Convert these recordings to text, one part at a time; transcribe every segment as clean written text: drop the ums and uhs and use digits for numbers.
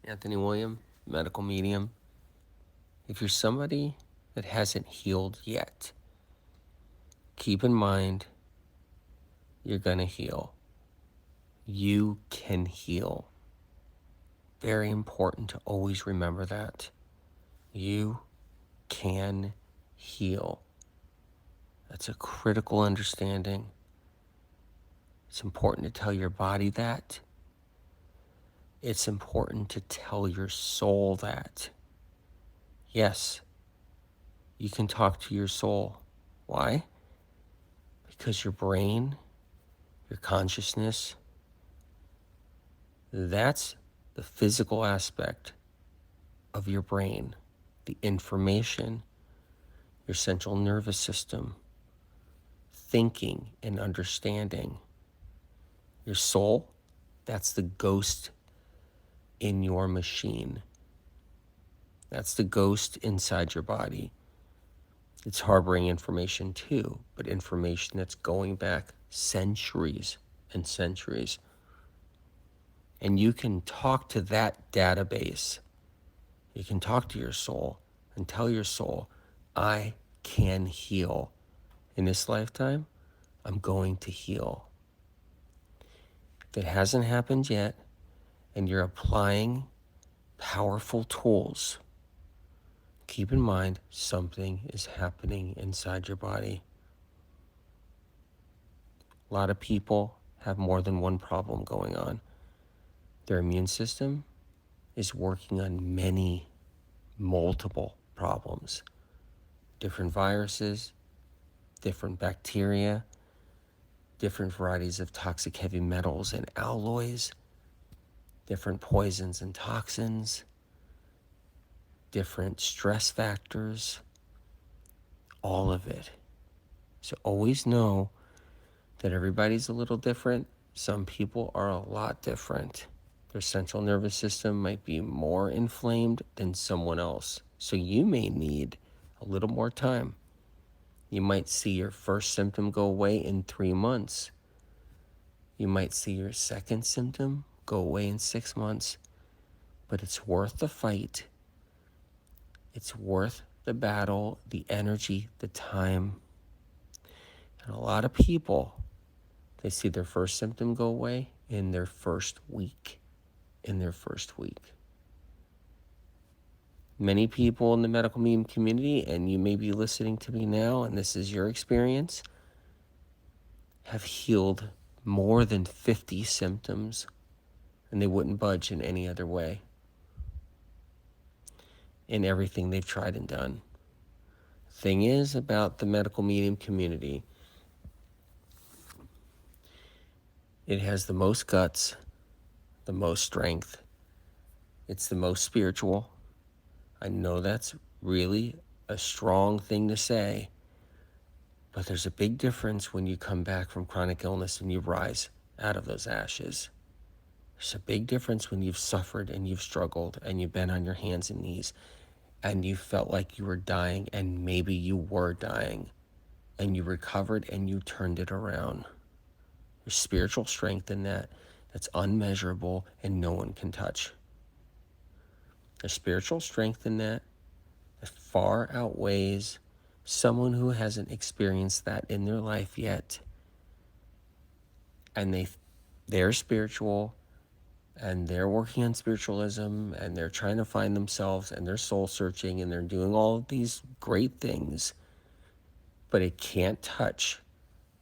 Anthony William, medical medium. If you're somebody that hasn't healed yet, keep in mind you're going to heal. You can heal. Very important to always remember that. You can heal. That's a critical understanding. It's important to tell your body that. It's important to tell your soul that. Yes, you can talk to your soul. Why? Because your brain, your consciousness, that's the physical aspect of your brain, the information, your central nervous system, thinking and understanding. Your soul, that's the ghost in your machine. That's the ghost inside your body. It's harboring information too, but information that's going back centuries and centuries. And you can talk to that database. You can talk to your soul and tell your soul, I can heal. In this lifetime, I'm going to heal. If it hasn't happened yet, and you're applying powerful tools, keep in mind something is happening inside your body. A lot of people have more than one problem going on. Their immune system is working on multiple problems. Different viruses, different bacteria, different varieties of toxic heavy metals and alloys, different poisons and toxins, different stress factors, all of it. So always know that everybody's a little different. Some people are a lot different. Their central nervous system might be more inflamed than someone else. So you may need a little more time. You might see your first symptom go away in 3 months. You might see your second symptom go away in 6 months. But it's worth the fight. It's worth the battle, the energy, the time. And a lot of people, they see their first symptom go away in their first week. Many people in the medical medium community, and you may be listening to me now, and this is your experience, have healed more than 50 symptoms, and they wouldn't budge in any other way in everything they've tried and done. Thing is about the medical medium community, it has the most guts, the most strength. It's the most spiritual. I know that's really a strong thing to say, but there's a big difference when you come back from chronic illness and you rise out of those ashes. There's a big difference when you've suffered and you've struggled and you've been on your hands and knees and you felt like you were dying, and maybe you were dying, and you recovered and you turned it around. There's spiritual strength in that that's unmeasurable and no one can touch. There's spiritual strength in that far outweighs someone who hasn't experienced that in their life yet. And they're spiritual, and they're working on spiritualism, and they're trying to find themselves, and they're soul searching, and they're doing all of these great things, but it can't touch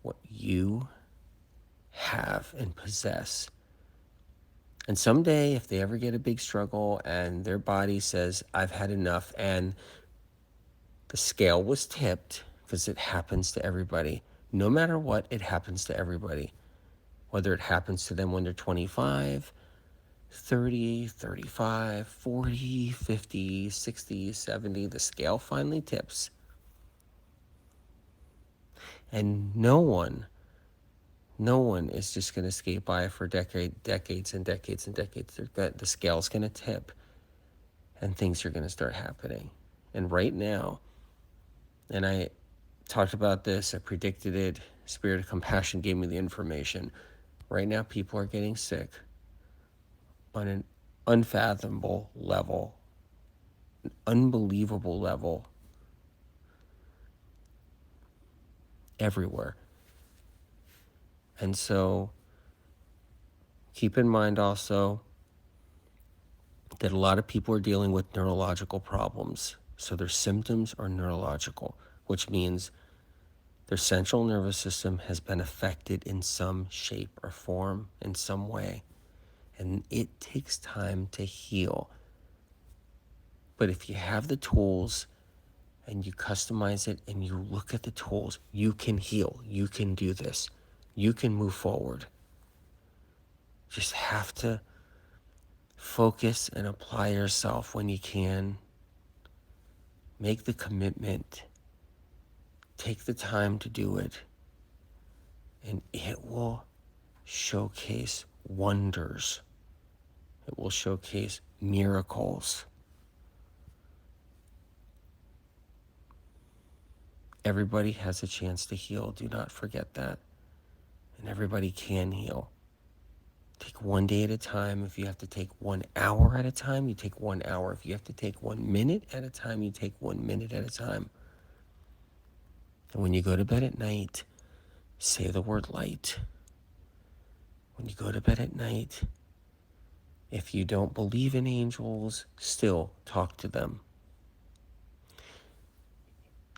what you have and possess. And someday, if they ever get a big struggle and their body says, I've had enough, and the scale was tipped, because it happens to everybody. No matter what, it happens to everybody. Whether it happens to them when they're 25, 30, 35, 40, 50, 60, 70, the scale finally tips. And no one is just going to skate by for decades and decades and decades. The scale's going to tip, and things are going to start happening. And right now, and I talked about this, I predicted it, Spirit of Compassion gave me the information. Right now, people are getting sick on an unfathomable level, an unbelievable level everywhere. And so keep in mind also that a lot of people are dealing with neurological problems. So their symptoms are neurological, which means their central nervous system has been affected in some shape or form, in some way. And it takes time to heal. But if you have the tools and you customize it and you look at the tools, you can heal. You can do this. You can move forward. Just have to focus and apply yourself when you can. Make the commitment. Take the time to do it. And it will showcase wonders. It will showcase miracles. Everybody has a chance to heal. Do not forget that. And everybody can heal. Take one day at a time. If you have to take 1 hour at a time, you take 1 hour. If you have to take 1 minute at a time, you take 1 minute at a time. And when you go to bed at night, say the word light. When you go to bed at night, if you don't believe in angels, still talk to them.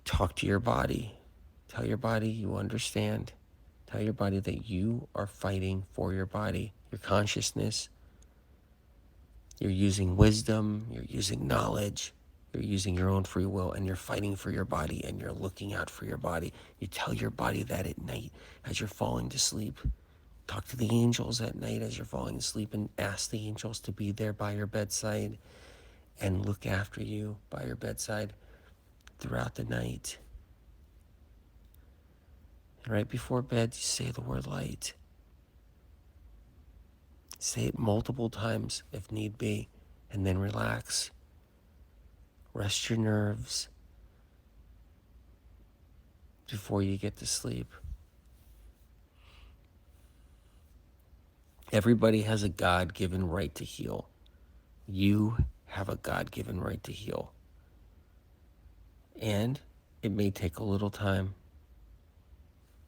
Talk to your body. Tell your body you understand. Tell your body that you are fighting for your body, your consciousness. You're using wisdom, you're using knowledge, you're using your own free will, and you're fighting for your body, and you're looking out for your body. You tell your body that at night as you're falling to sleep. Talk to the angels at night as you're falling asleep and ask the angels to be there by your bedside and look after you by your bedside throughout the night. And right before bed, you say the word light. Say it multiple times if need be, and then relax. Rest your nerves before you get to sleep. Everybody has a God-given right to heal. You have a God-given right to heal. And it may take a little time.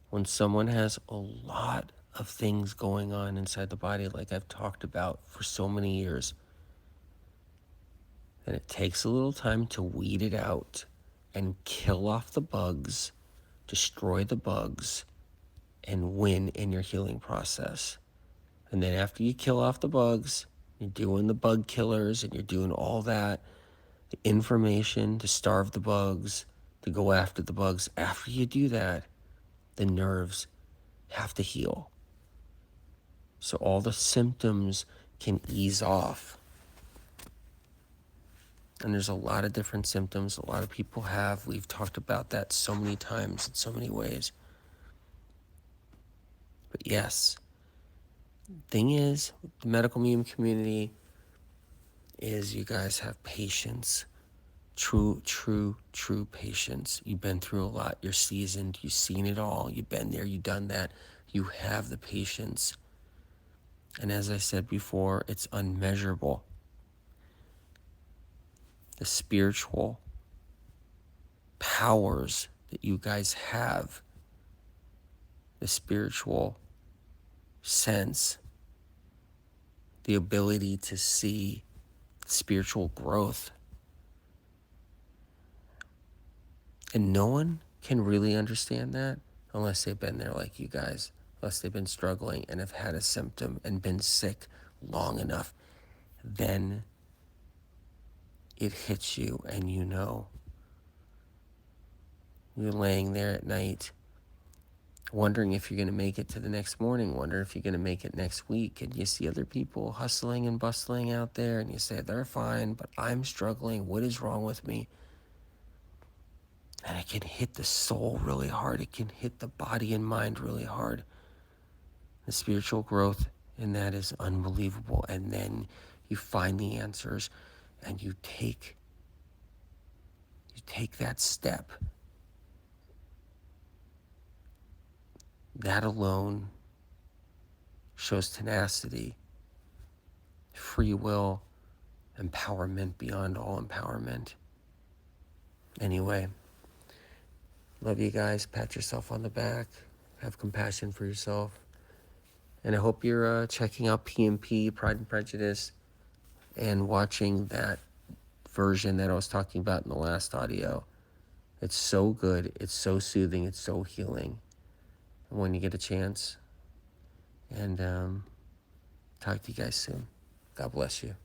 When someone has a lot of things going on inside the body, like I've talked about for so many years, then it takes a little time to weed it out and kill off the bugs, destroy the bugs, and win in your healing process. And then after you kill off the bugs, you're doing the bug killers and you're doing all that, the information to starve the bugs, to go after the bugs. After you do that, the nerves have to heal. So all the symptoms can ease off. And there's a lot of different symptoms a lot of people have. We've talked about that so many times in so many ways. But yes, thing is, the medical medium community is you guys have patience. True patience. You've been through a lot. You're seasoned. You've seen it all. You've been there. You've done that. You have the patience. And as I said before, it's unmeasurable. The spiritual powers that you guys have, the spiritual sense, the ability to see spiritual growth. And no one can really understand that unless they've been there like you guys, unless they've been struggling and have had a symptom and been sick long enough. Then it hits you and you know. You're laying there at night wondering if you're going to make it to the next morning, wondering if you're going to make it next week. And you see other people hustling and bustling out there and you say, they're fine, but I'm struggling. What is wrong with me? And it can hit the soul really hard. It can hit the body and mind really hard. The spiritual growth in that is unbelievable. And then you find the answers and you take that step. That alone shows tenacity, free will, empowerment beyond all empowerment. Anyway, love you guys. Pat yourself on the back. Have compassion for yourself. And I hope you're checking out PMP, Pride and Prejudice, and watching that version that I was talking about in the last audio. It's so good. It's so soothing. It's so healing. And when you get a chance. And talk to you guys soon. God bless you.